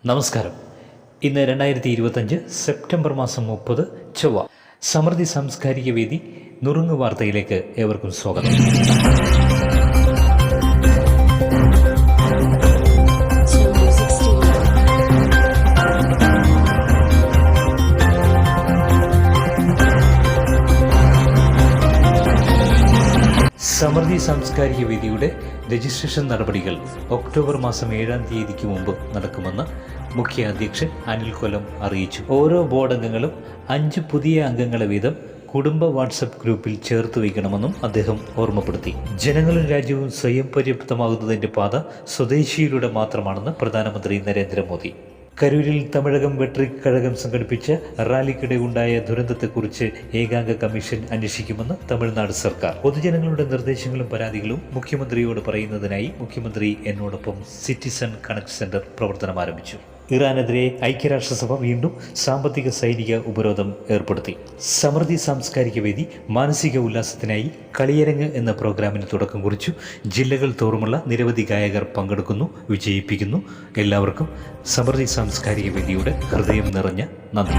നമസ്കാരം. ഇന്ന് 2025 സെപ്റ്റംബർ മാസം 30 ചൊവ്വ. സമൃദ്ധി സാംസ്കാരിക വേദി നുറുങ്ങു വാർത്തയിലേക്ക് ഏവർക്കും സ്വാഗതം. സമൃദ്ധി സാംസ്കാരിക വേദിയുടെ രജിസ്ട്രേഷൻ നടപടികൾ ഒക്ടോബർ മാസം 7-ാം തീയതിക്ക് മുമ്പ് നടക്കുമെന്ന് മുഖ്യ അധ്യക്ഷൻ അനിൽ കൊല്ലം അറിയിച്ചു. ഓരോ ബോർഡ് അംഗങ്ങളും 5 പുതിയ അംഗങ്ങളെ വീതം കുടുംബ വാട്സപ്പ് ഗ്രൂപ്പിൽ ചേർത്ത് വയ്ക്കണമെന്നും അദ്ദേഹം ഓർമ്മപ്പെടുത്തി. ജനങ്ങളും രാജ്യവും സ്വയം പര്യാപ്തമാകുന്നതിൻ്റെ പാത സ്വദേശിയിലൂടെ മാത്രമാണെന്ന് പ്രധാനമന്ത്രി നരേന്ദ്രമോദി. കരൂരിൽ തമിഴകം വെട്രിക് കഴകം സംഘടിപ്പിച്ച റാലിക്കിടെ ഉണ്ടായ ദുരന്തത്തെക്കുറിച്ച് ഏകാംഗ കമ്മീഷൻ അന്വേഷിക്കുമെന്ന് തമിഴ്നാട് സർക്കാർ. പൊതുജനങ്ങളുടെ നിർദ്ദേശങ്ങളും പരാതികളും മുഖ്യമന്ത്രിയോട് പറയുന്നതിനായി മുഖ്യമന്ത്രി എന്നോടൊപ്പം സിറ്റിസൺ കണക്ട് സെന്റർ പ്രവർത്തനം ആരംഭിച്ചു. ഇറാനെതിരെ ഐക്യരാഷ്ട്രസഭ വീണ്ടും സാമ്പത്തിക സൈനിക ഉപരോധം ഏർപ്പെടുത്തി. സമൃദ്ധി സാംസ്കാരിക വേദി മാനസിക ഉല്ലാസത്തിനായി കളിയരങ്ങ് എന്ന പ്രോഗ്രാമിന് തുടക്കം കുറിച്ചു. ജില്ലകൾ തോറുമുള്ള നിരവധി ഗായകർ പങ്കെടുക്കുന്നു, വിജയിപ്പിക്കുന്നു. എല്ലാവർക്കും സമൃദ്ധി സാംസ്കാരിക വേദിയുടെ ഹൃദയം നിറഞ്ഞ നന്ദി.